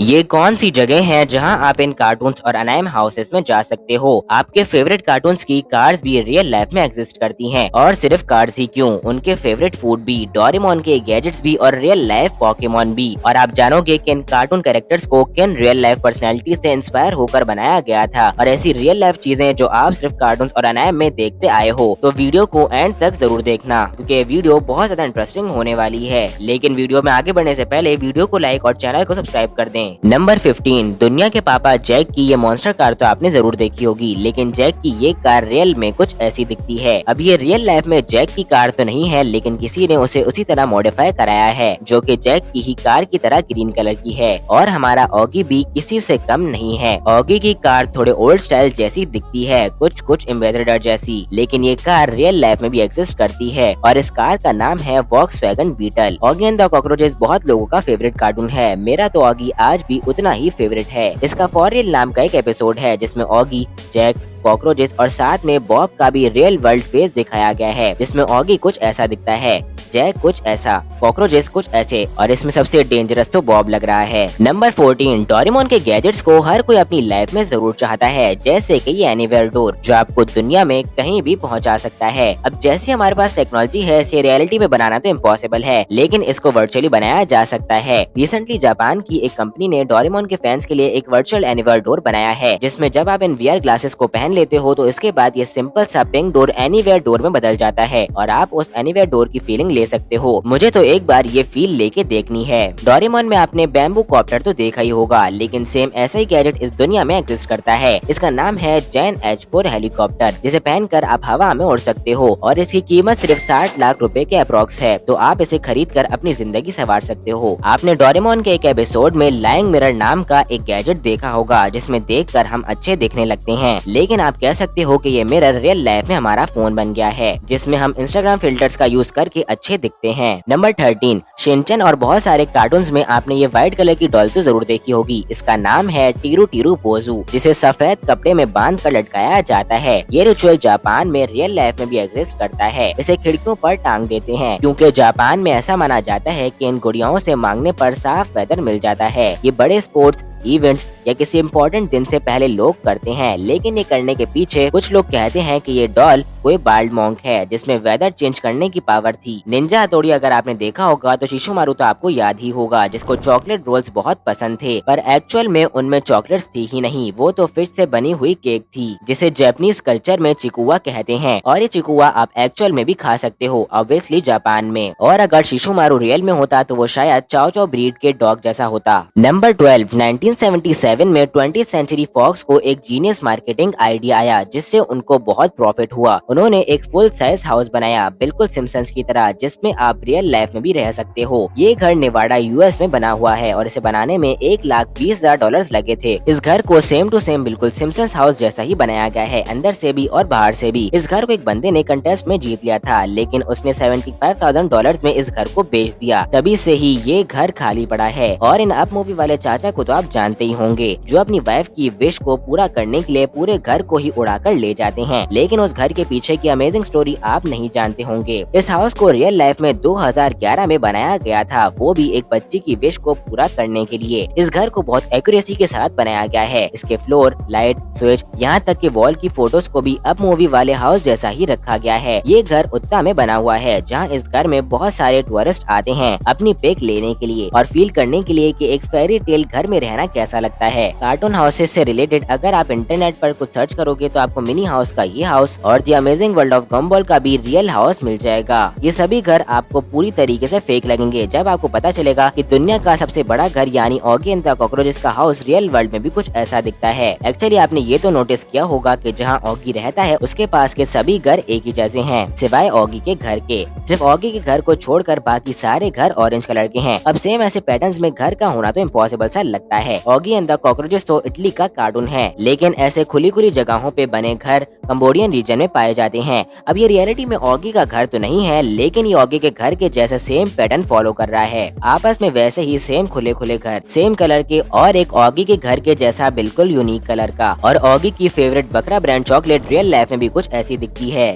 ये कौन सी जगह है जहां आप इन कार्टून्स और अनाइम हाउसेस में जा सकते हो। आपके फेवरेट कार्टून्स की कार्स भी रियल लाइफ में एग्जिस्ट करती हैं, और सिर्फ कार्स ही क्यों, उनके फेवरेट फूड भी, डोरेमोन के गैजेट्स भी और रियल लाइफ पोकेमॉन भी। और आप जानोगे कि इन कार्टून कैरेक्टर्स को किन रियल लाइफ पर्सनैलिटी से इंस्पायर होकर बनाया गया था, और ऐसी रियल लाइफ चीजें जो आप सिर्फ कार्टून्स और अनाइम में देखते आए हो। तो वीडियो को एंड तक जरूर देखना, क्योंकि वीडियो बहुत ज्यादा इंटरेस्टिंग होने वाली है। लेकिन वीडियो में आगे बढ़ने से पहले वीडियो को लाइक और चैनल को सब्सक्राइब कर दें। नंबर 15, दुनिया के पापा जैक की ये मॉन्स्टर कार तो आपने जरूर देखी होगी, लेकिन जैक की ये कार रियल में कुछ ऐसी दिखती है। अब ये रियल लाइफ में जैक की कार तो नहीं है, लेकिन किसी ने उसे उसी तरह मॉडिफाई कराया है, जो कि जैक की ही कार की तरह ग्रीन कलर की है। और हमारा ऑगी भी किसी से कम नहीं है। ऑगी की कार थोड़े ओल्ड स्टाइल जैसी दिखती है, कुछ एम्बेसडर जैसी, लेकिन ये कार रियल लाइफ में भी एग्जिस्ट करती है, और इस कार का नाम है Volkswagen Beetle. Oggy and the cockroaches बहुत लोगों का फेवरेट कार्टून है। मेरा तो ऑगी आज भी उतना ही फेवरेट है। इसका फॉर रियल नाम का एक एपिसोड है जिसमें ऑगी, जैक, कॉकरोचेस और साथ में बॉब का भी रियल वर्ल्ड फेस दिखाया गया है, जिसमें ऑगी कुछ ऐसा दिखता है, जैक कुछ ऐसा, कॉकरोचेस कुछ ऐसे, और इसमें सबसे डेंजरस तो बॉब लग रहा है। नंबर 14, डोरेमोन के गैजेट्स को हर कोई अपनी लाइफ में जरूर चाहता है, जैसे कि ये एनीवेयर डोर, जो आपको दुनिया में कहीं भी पहुंचा सकता है। अब जैसे हमारे पास टेक्नोलॉजी है, इसे रियलिटी में बनाना तो इम्पॉसिबल है, लेकिन इसको वर्चुअली बनाया जा सकता है। रिसेंटली जापान की एक कंपनी ने डोरेमोन के फैंस के लिए एक वर्चुअल एनीवेयर डोर बनाया है, जिसमें जब आप इन VR ग्लासेस को पहन लेते हो तो इसके बाद ये सिंपल सा पिंक डोर एनीवेयर डोर में बदल जाता है, और आप उस एनीवेयर डोर की फीलिंग ले सकते हो। मुझे तो एक बार ये फील लेके देखनी है। डोरेमोन में आपने बैम्बू कॉप्टर तो देखा ही होगा, लेकिन सेम ऐसा ही गैजेट इस दुनिया में एग्जिस्ट करता है। इसका नाम है जैन H4 हेलीकॉप्टर, जिसे पहनकर आप हवा में उड़ सकते हो, और इसकी कीमत सिर्फ 60 लाख रुपए के अप्रोक्स है। तो आप इसे खरीद कर अपनी जिंदगी संवार सकते हो। आपने डोरेमोन के एक एपिसोड में लाइंग मिरर नाम का एक गैजेट देखा होगा, जिसमें देखकर हम अच्छे दिखने लगते हैं, लेकिन आप कह सकते हो कि ये मिरर रियल लाइफ में हमारा फोन बन गया है, जिसमें हम इंस्टाग्राम फिल्टर्स का यूज करके अच्छे दिखते हैं। नंबर 13, शिनचैन और बहुत सारे कार्टून्स में आपने ये व्हाइट कलर की डॉल तो जरूर देखी होगी। इसका नाम है टीरू टीरू बोजू, जिसे सफेद कपड़े में बांध कर लटकाया जाता है। ये रिचुअल जापान में रियल लाइफ में भी एग्जिस्ट करता है। इसे खिड़कियों पर टांग देते हैं, क्योंकि जापान में ऐसा माना जाता है कि इन गुड़ियाओं से मांगने पर साफ वेदर मिल जाता है। ये बड़े स्पोर्ट्स इवेंट्स या किसी इम्पोर्टेंट दिन से पहले लोग करते हैं, लेकिन ये करने के पीछे कुछ लोग कहते हैं कि ये डॉल कोई बाल्ड मॉन्क है, जिसमें वेदर चेंज करने की पावर थी। निंजा हथौड़ी अगर आपने देखा होगा तो शिशुमारू तो आपको याद ही होगा, जिसको चॉकलेट रोल्स बहुत पसंद थे, पर एक्चुअल में उनमें चॉकलेट्स थी ही नहीं, वो तो फिश से बनी हुई केक थी, जिसे जापानीज कल्चर में चिकुआ कहते हैं, और ये चिकुआ आप एक्चुअल में भी खा सकते हो, ऑब्वियसली जापान में। और अगर शिशुमारू रियल में होता तो वो शायद चाओ चाओ ब्रीड के डॉग जैसा होता। नंबर 12, 1977 में 20th सेंचुरी फॉक्स को एक जीनियस मार्केटिंग आइडिया आया, जिससे उनको बहुत प्रॉफिट हुआ। उन्होंने एक फुल साइज हाउस बनाया, बिल्कुल सिम्पसन्स की तरह, जिसमें आप रियल लाइफ में भी रह सकते हो। ये घर नेवाडा US में बना हुआ है, और इसे बनाने में $1,20,000 लगे थे। इस घर को सेम टू सेम बिल्कुल सिम्पसन्स हाउस जैसा ही बनाया गया है, अंदर से भी और बाहर से भी। इस घर को एक बंदे ने कंटेस्ट में जीत लिया था, लेकिन उसने $75,000 में इस घर को बेच दिया। तभी से ही ये घर खाली पड़ा है। और इन अप मूवी वाले चाचा को तो आप जानते ही होंगे, जो अपनी वाइफ की विश को पूरा करने के लिए पूरे घर को ही उड़ाकर ले जाते हैं, लेकिन उस घर के पीछे की अमेजिंग स्टोरी आप नहीं जानते होंगे। इस हाउस को रियल लाइफ में 2011 में बनाया गया था, वो भी एक बच्ची की विश को पूरा करने के लिए। इस घर को बहुत एक्यूरेसी के साथ बनाया गया है। इसके फ्लोर, लाइट, स्विच, यहाँ तक के वॉल की फोटोज को भी अप मूवी वाले हाउस जैसा ही रखा गया है। ये घर उत्ता में बना हुआ है, जहाँ इस घर में बहुत सारे टूरिस्ट आते हैं अपनी पिक लेने के लिए और फील करने के लिए कि एक फेरी टेल घर में रहना कैसा लगता है। कार्टून हाउसेस से रिलेटेड अगर आप इंटरनेट पर कुछ सर्च करोगे तो आपको मिनी हाउस का ये हाउस और द अमेजिंग वर्ल्ड ऑफ गम्बॉल का भी रियल हाउस मिल जाएगा। ये सभी घर आपको पूरी तरीके से फेक लगेंगे जब आपको पता चलेगा कि दुनिया का सबसे बड़ा घर यानी ऑगी एंड द कॉकरोचेस का हाउस रियल वर्ल्ड में भी कुछ ऐसा दिखता है। एक्चुअली आपने ये तो नोटिस किया होगा कि जहाँ ऑगी रहता है उसके पास के सभी घर एक ही जैसे हैं, सिवाय ऑगी के घर के। सिर्फ ऑगी के घर को छोड़कर बाकी सारे घर ऑरेंज कलर के हैं। अब सेम ऐसे पैटर्न्स में घर का होना तो इम्पॉसिबल सा लगता है। ऑगी एंड द कॉकरोचेस तो इटली का कार्टून है, लेकिन ऐसे खुली खुली जगहों पे बने घर कंबोडियन रीजन में पाए जाते हैं। अब ये रियलिटी में ऑगी का घर तो नहीं है, लेकिन ये ऑगी के घर के जैसा सेम पैटर्न फॉलो कर रहा है। आपस में वैसे ही सेम खुले खुले घर, सेम कलर के, और एक ऑगी के घर के जैसा बिल्कुल यूनिक कलर का। और ऑगी की फेवरेट बकरा ब्रांड चॉकलेट रियल लाइफ में भी कुछ ऐसी दिखती है।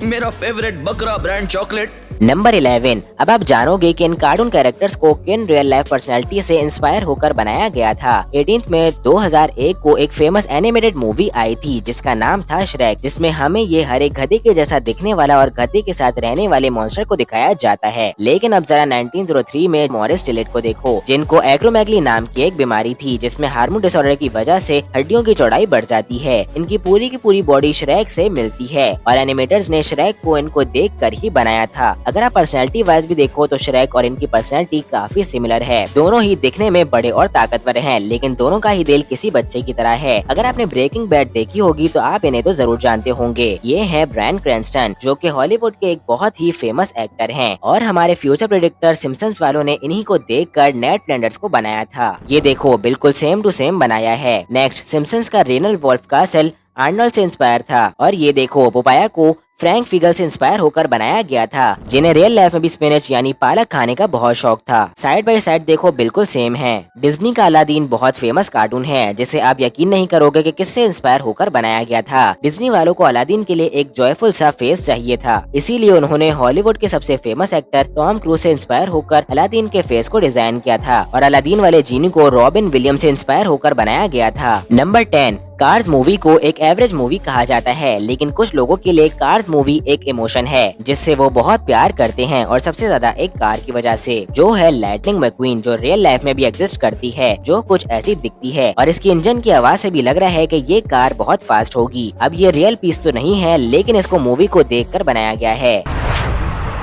मेरा फेवरेट बकरा ब्रांड चॉकलेट नंबर 11, अब आप जानोगे कि इन कार्टून कैरेक्टर्स को किन रियल लाइफ पर्सनैलिटी से इंस्पायर होकर बनाया गया था। 18 मई 2001 को एक फेमस एनिमेटेड मूवी आई थी जिसका नाम था श्रेक, जिसमें हमें ये हर एक गधे के जैसा दिखने वाला और गधे के साथ रहने वाले मॉन्स्टर को दिखाया जाता है। लेकिन अब जरा 1903 में मॉरिस टिलेट को देखो, जिनको एक्रोमेगली नाम की एक बीमारी थी जिसमें हार्मोन डिसऑर्डर की वजह से हड्डियों की चौड़ाई बढ़ जाती है। इनकी पूरी की पूरी बॉडी श्रेक से मिलती है और एनिमेटर्स ने श्रेक को इनको देख कर ही बनाया था। अगर आप पर्सनैलिटी वाइज भी देखो तो श्रेक और इनकी पर्सनैलिटी काफी सिमिलर है। दोनों ही दिखने में बड़े और ताकतवर हैं, लेकिन दोनों का ही दिल किसी बच्चे की तरह है। अगर आपने ब्रेकिंग बैड देखी होगी तो आप इन्हें तो जरूर जानते होंगे। ये है ब्रायन क्रैंस्टन, जो कि हॉलीवुड के एक बहुत ही फेमस एक्टर हैं और हमारे फ्यूचर प्रेडिक्टर सिम्पसन्स वालों ने इन्हीं को देखकर नेड फ्लैंडर्स को बनाया था। ये देखो बिल्कुल सेम टू सेम बनाया है। नेक्स्ट, सिम्पसन्स का रेनल वॉल्फ कासल आर्नल्ड से इंस्पायर था और ये देखो पोपाया को फ्रैंक फिगल से इंस्पायर होकर बनाया गया था, जिन्हें रियल लाइफ में भी स्पिनच यानी पालक खाने का बहुत शौक था। साइड बाय साइड देखो बिल्कुल सेम है। डिज्नी का अलादीन बहुत फेमस कार्टून है जिसे आप यकीन नहीं करोगे कि किससे इंस्पायर होकर बनाया गया था। डिज्नी वालों को अलादीन के लिए एक जॉयफुल सा फेस चाहिए था, इसीलिए उन्होंने हॉलीवुड के सबसे फेमस एक्टर टॉम क्रूज से इंस्पायर होकर अलादीन के फेस को डिजाइन किया था और अलादीन वाले जीनी को रॉबिन विलियम्स से इंस्पायर होकर बनाया गया था। नंबर 10, कार्स मूवी को एक एवरेज मूवी कहा जाता है, लेकिन कुछ लोगों के लिए कार्स मूवी एक इमोशन है जिससे वो बहुत प्यार करते हैं और सबसे ज्यादा एक कार की वजह से, जो है लाइटनिंग मैक्वीन, जो रियल लाइफ में भी एग्जिस्ट करती है, जो कुछ ऐसी दिखती है और इसकी इंजन की आवाज से भी लग रहा है कि ये कार बहुत फास्ट होगी। अब ये रियल पीस तो नहीं है, लेकिन इसको मूवी को देखकर बनाया गया है।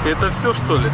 Это все, что ли?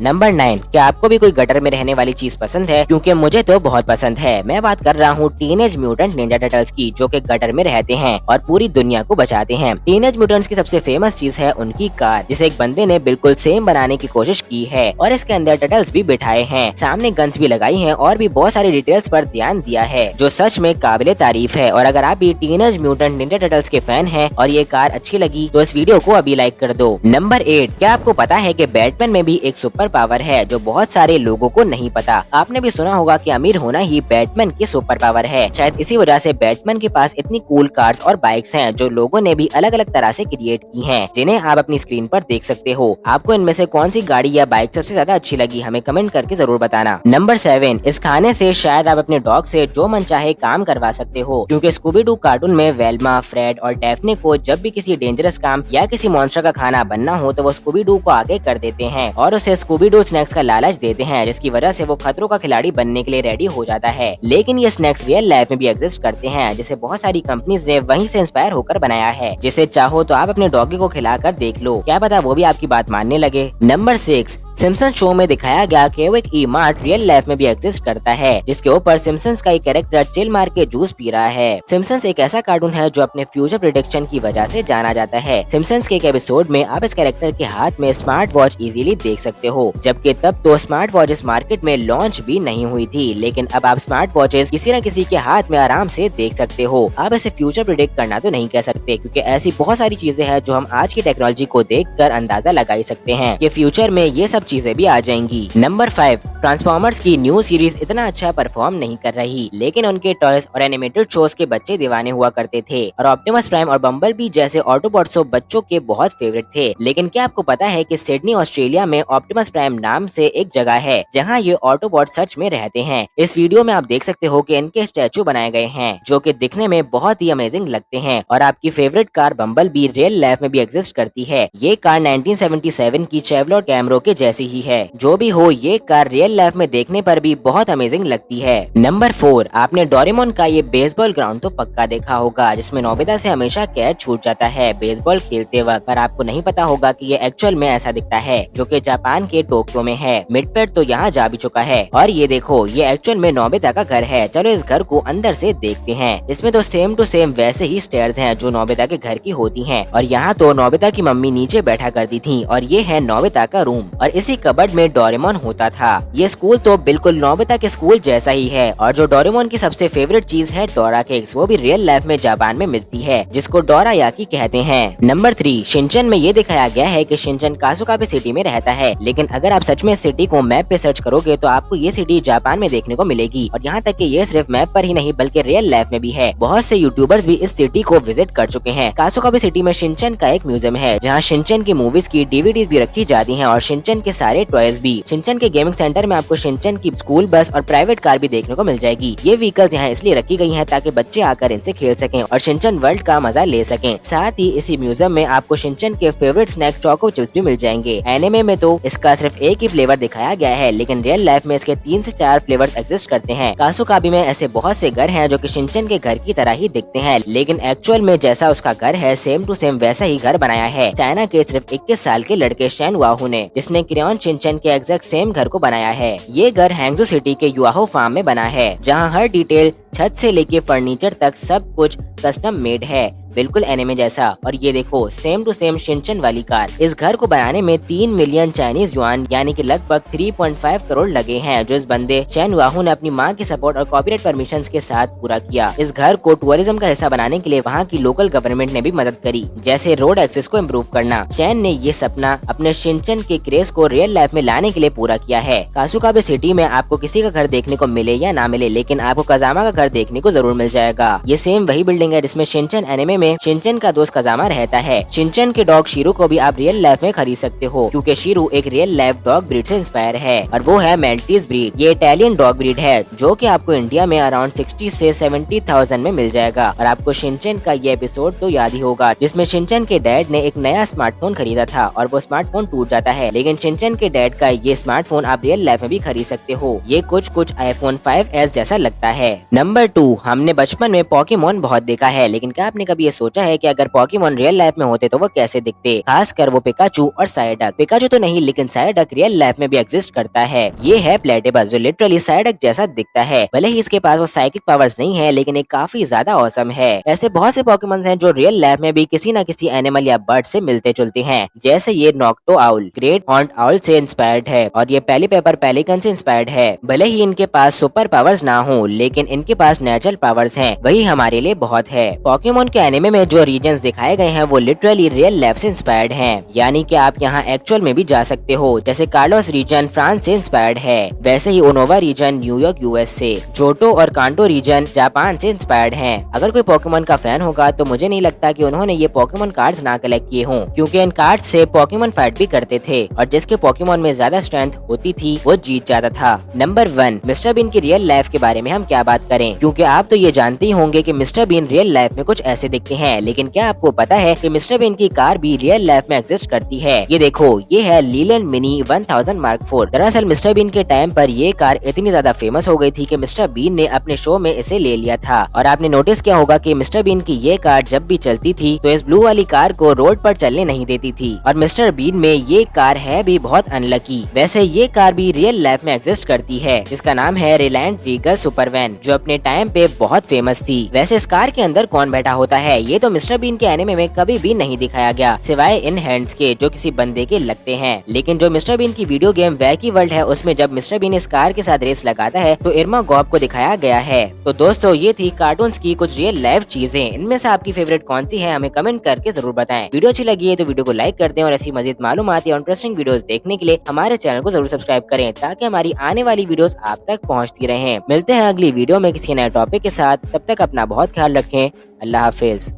नंबर 9, क्या आपको भी कोई गटर में रहने वाली चीज पसंद है? क्योंकि मुझे तो बहुत पसंद है। मैं बात कर रहा हूँ टीनेज म्यूटेंट निंजा टर्टल्स की, जो कि गटर में रहते हैं और पूरी दुनिया को बचाते हैं। टीनेज म्यूटेंट्स की सबसे फेमस चीज है उनकी कार, जिसे एक बंदे ने बिल्कुल सेम बनाने की कोशिश की है और इसके अंदर टर्टल्स भी बिठाए हैं, सामने गन्स भी लगाई हैं और भी बहुत सारी डिटेल्स पर ध्यान दिया है, जो सच में काबिले तारीफ है। और अगर आप भी टीनेज म्यूटेंट निंजा टर्टल्स के फैन हैं और ये कार अच्छी लगी तो इस वीडियो को अभी लाइक कर दो। नंबर 8, क्या आपको पता है कि बैटमैन में भी एक सुपर पावर है जो बहुत सारे लोगों को नहीं पता? आपने भी सुना होगा कि अमीर होना ही बैटमैन की सुपर पावर है। शायद इसी वजह से बैटमैन के पास इतनी कूल कार्स और बाइक्स हैं जो लोगों ने भी अलग अलग तरह से क्रिएट की हैं, जिन्हें आप अपनी स्क्रीन पर देख सकते हो। आपको इनमें से कौन सी गाड़ी या बाइक सबसे ज्यादा अच्छी लगी, हमें कमेंट करके जरूर बताना। नंबर 7, इस खाने से शायद आप अपने डॉग से जो मन चाहे काम करवा सकते हो, क्योंकि स्कूबी डू कार्टून में वेल्मा, फ्रेड और डेफ्ने को जब भी किसी डेंजरस काम या किसी मॉन्स्टर का खाना बनना हो तो वो स्कूबी डू को आगे कर देते हैं और उसे स्कूबी डू स्नैक्स का लालच देते हैं, जिसकी वजह से वो खतरों का खिलाड़ी बनने के लिए रेडी हो जाता है। लेकिन ये स्नैक्स रियल लाइफ में भी एग्जिस्ट करते हैं, जिसे बहुत सारी कंपनीज ने वहीं से इंस्पायर होकर बनाया है, जिसे चाहो तो आप अपने डॉगी को खिलाकर देख लो, क्या पता वो भी आपकी बात मानने लगे। नंबर 6, सिम्पसन शो में दिखाया गया केविक ई मार्ट रियल लाइफ में भी एग्जिस्ट करता है, जिसके ऊपर सिम्पसन्स का एक कैरेक्टर चिल मार के जूस पी रहा है। सिम्पसन्स एक ऐसा कार्टून है जो अपने फ्यूचर प्रेडिक्शन की वजह से जाना जाता है। सिम्पसन्स के एक एपिसोड में आप इस कैरेक्टर के हाथ में स्मार्ट वॉच इजीली देख सकते हो, जबकि तब तो स्मार्ट वॉचेस मार्केट में लॉन्च भी नहीं हुई थी, लेकिन अब आप स्मार्ट वॉचेस किसी न किसी के हाथ में आराम से देख सकते हो। आप इसे फ्यूचर प्रेडिक्ट करना तो नहीं कह सकते, क्योंकि ऐसी बहुत सारी चीजें हैं जो हम आज की टेक्नोलॉजी को देखकर अंदाजा लगा ही सकते हैं कि फ्यूचर में ये सब चीजें भी आ जाएंगी। नंबर 5, ट्रांसफॉर्मर्स की न्यू सीरीज इतना अच्छा परफॉर्म नहीं कर रही, लेकिन उनके टॉयज और एनिमेटेड शोज के बच्चे दीवाने हुआ करते थे और ऑप्टिमस प्राइम और बम्बलबी जैसे ऑटोबॉट्स बच्चों के बहुत फेवरेट थे। लेकिन क्या आपको पता है कि सिडनी ऑस्ट्रेलिया में ऑप्टिमस प्राइम नाम से एक जगह है जहां ये ऑटोबॉट सच में रहते हैं। इस वीडियो में आप देख सकते हो कि इनके स्टैचू बनाए गए हैं जो कि दिखने में बहुत ही अमेजिंग लगते हैं और आपकी favourite car bumblebee real life में भी एग्जिस्ट करती है। ये कार 1977 की चेवरोलेट कैमरो के जैसी ही है। जो भी हो, ये कार रियल लाइफ में देखने पर भी बहुत अमेजिंग लगती है। नंबर 4, आपने डोरेमोन का ये बेसबॉल ग्राउंड तो पक्का देखा होगा, जिसमें नोबिता से हमेशा कैच छूट जाता है बेसबॉल खेलते वक्त, पर आपको नहीं पता होगा कि ये एक्चुअल में ऐसा दिखता है, जो कि जापान के टोक्यो में है। मिडपेट तो यहाँ जा भी चुका है और ये देखो, ये एक्चुअल में नोबिता का घर है। चलो इस घर को अंदर से देखते हैं। इसमें तो सेम टू सेम वैसे ही स्टेयर्स हैं जो नोबिता के घर की होती हैं और यहाँ तो नोबिता की मम्मी नीचे बैठा करती थी और ये है नोबिता का रूम और इसी कबर्ड में डोरेमोन होता था। ये स्कूल तो बिल्कुल नोबिता के स्कूल जैसा ही है और जो डोरेमोन की सबसे फेवरेट चीज है डोरा केक्स, वो भी रियल लाइफ में जापान में मिलती है जिसको डोरायाकी कहते हैं। नंबर 3, शिनचैन में ये दिखाया गया है कि शिनचैन कासुकाबे सिटी में रहता है, लेकिन अगर आप सच में सिटी को मैप पे सर्च करोगे तो आपको ये सिटी जापान में देखने को मिलेगी और यहाँ तक कि ये सिर्फ मैप पर ही नहीं बल्कि रियल लाइफ में भी है। बहुत से यूट्यूबर्स भी इस सिटी को विजिट कर चुके हैं। कासुकाबे सिटी में शिनचैन का एक म्यूजियम है जहाँ शिनचैन की मूवीज की डीवीडीज भी रखी जाती हैं और शिनचैन के सारे टॉयज भी। शिनचैन के गेमिंग सेंटर में आपको शिनचैन की स्कूल बस और प्राइवेट कार भी देखने को मिल जाएगी। ये व्हीकल्स यहाँ इसलिए रखी गई हैं ताकि बच्चे आकर इनसे खेल सकें और शिनचैन वर्ल्ड का मजा ले सकें। साथ ही इसी म्यूजियम में आपको शिनचैन के फेवरेट स्नैक चोको चिप्स भी मिल जाएंगे। एनिमे में तो इसका सिर्फ एक ही फ्लेवर दिखाया गया है, लेकिन रियल लाइफ में इसके 3 से 4 फ्लेवर्स एग्जिस्ट करते हैं। कासुकाबे में ऐसे बहुत से घर हैं जो कि शिनचैन के घर की तरह ही दिखते हैं, लेकिन एक्चुअल में जैसा उसका घर है सेम टू सेम वैसा ही घर बनाया है चाइना के सिर्फ 21 साल के लड़के शेन वाहू ने, जिसने क्रेयॉन शिनचैन के एग्जैक्ट सेम घर को बनाया है। ये घर हैंगजू सिटी के युआहो फार्म में बना है जहाँ हर डिटेल छत से लेके फर्नीचर तक सब कुछ कस्टम मेड है, बिल्कुल एनिमे जैसा। और ये देखो सेम टू सेम शिनचैन वाली कार। इस घर को बनाने में 3 मिलियन चाइनीज युआन यानी कि लगभग 3.5 करोड़ लगे हैं, जो इस बंदे शेन वाहू ने अपनी मां की सपोर्ट और कॉपीराइट परमिशंस के साथ पूरा किया। इस घर को टूरिज्म का हिस्सा बनाने के लिए वहाँ की लोकल गवर्नमेंट ने भी मदद करी, जैसे रोड एक्सेस को इम्प्रूव करना। शेन ने ये सपना अपने शिनचैन के क्रेज को रियल लाइफ में लाने के लिए पूरा किया है। कासुकाबे सिटी में आपको किसी का घर देखने को मिले या ना मिले, लेकिन आपको कजामा का घर देखने को जरूर मिल जाएगा। ये सेम वही बिल्डिंग है जिसमें शिनचैन एनिमे में शिनचैन का दोस्त कजामा रहता है। शिनचैन के डॉग शीरू को भी आप रियल लाइफ में खरीद सकते हो, क्योंकि शीरू एक रियल लाइफ डॉग ब्रीड से इंस्पायर है और वो है मेल्टीज ब्रीड। ये इटालियन डॉग ब्रीड है जो कि आपको इंडिया में अराउंड 60 से 70,000 में मिल जाएगा। और आपको शिनचैन का ये एपिसोड तो याद ही होगा जिसमें शिनचैन के डैड ने एक नया स्मार्टफोन खरीदा था और वो स्मार्टफोन टूट जाता है, लेकिन शिनचैन के डैड का ये स्मार्टफोन आप रियल लाइफ में भी खरीद सकते हो। ये कुछ iPhone 5s जैसा लगता है। नंबर 2, हमने बचपन में पोकेमोन बहुत देखा है, लेकिन क्या आपने कभी ये सोचा है कि अगर पोकेमोन रियल लाइफ में होते तो वो कैसे दिखते? खासकर वो पिकाचू और सायडक। पिकाचू तो नहीं, लेकिन सायडक रियल लाइफ में भी एग्जिस्ट करता है। ये है प्लेटिबस जो लिटरली सायडक जैसा दिखता है। भले ही इसके पास वो साइकिक पावर्स नहीं है, लेकिन ये काफी ज्यादा औसम है। ऐसे बहुत से पोकेमोन हैं जो रियल लाइफ में भी किसी न किसी एनिमल या बर्ड से मिलते जुलते हैं, जैसे ये नॉक्टो आउल ग्रेट हॉर्न्ड आउल से इंस्पायर्ड है और ये पेलीपेपर पेलिकन से इंस्पायर्ड है। भले ही इनके पास सुपर पावर्स ना हो, लेकिन इनके पास नेचुरल पावर्स हैं, वही हमारे लिए बहुत है। पोकेमोन के एनिमे में जो रीजन्स दिखाए गए हैं वो लिटरली रियल लाइफ से इंस्पायर्ड हैं, यानी कि आप यहाँ एक्चुअल में भी जा सकते हो। जैसे कार्लोस रीजन फ्रांस से इंस्पायर्ड है, वैसे ही ओनोवा रीजन न्यूयॉर्क यूएस से, जोटो और कांटो रीजन जापान से इंस्पायर्ड हैं। अगर कोई पोकेमोन का फैन होगा तो मुझे नहीं लगता कि उन्होंने ये पोकेमोन कार्ड्स ना कलेक्ट किए हों, क्योंकि इन कार्ड्स से पोकेमोन फाइट भी करते थे और जिसके पोकेमोन में ज्यादा स्ट्रेंथ होती थी वो जीत जाता था। नंबर 1, मिस्टर बीन की रियल लाइफ के बारे में हम क्या बात करें, क्योंकि आप तो ये जानते ही होंगे कि मिस्टर बीन रियल लाइफ में कुछ ऐसे दिखते हैं, लेकिन क्या आपको पता है कि मिस्टर बीन की कार भी रियल लाइफ में एग्जिस्ट करती है? ये देखो, ये है लीलैंड मिनी 1000 मार्क 4। दरअसल मिस्टर बीन के टाइम पर ये कार इतनी ज्यादा फेमस हो गई थी कि मिस्टर बीन ने अपने शो में इसे ले लिया था। और आपने नोटिस किया होगा कि मिस्टर बीन की ये कार जब भी चलती थी तो इस ब्लू वाली कार को रोड पर चलने नहीं देती थी। और मिस्टर बीन में ये कार है भी बहुत अनलकी। वैसे ये कार भी रियल लाइफ में एग्जिस्ट करती है, जिसका नाम है रिलायंट रीगल सुपरवैन, जो अपने टाइम पे बहुत फेमस थी। वैसे इस कार के अंदर कौन बैठा होता है ये तो मिस्टर बीन के एनिमे में कभी भी नहीं दिखाया गया, सिवाय इन हैंड्स के जो किसी बंदे के लगते हैं। लेकिन जो मिस्टर बीन की वीडियो गेम वैकी वर्ल्ड है उसमें जब मिस्टर बीन इस कार के साथ रेस लगाता है तो इर्मा गॉब को दिखाया गया है। तो दोस्तों ये थी कार्टून्स की कुछ रियल लाइफ चीजें। इनमें से आपकी फेवरेट कौन सी है हमें कमेंट करके जरूर बताएं। वीडियो अच्छी लगी है तो वीडियो को लाइक कर दें और ऐसी मजीद मालूमात और इंटरेस्टिंग वीडियोस देखने के लिए हमारे चैनल को जरूर सब्सक्राइब करें, ताकि हमारी आने वाली वीडियोस आप तक पहुंचती रहें। मिलते हैं अगली वीडियो में किसी नए टॉपिक के साथ, तब तक अपना बहुत ख्याल रखें। अल्लाह हाफिज।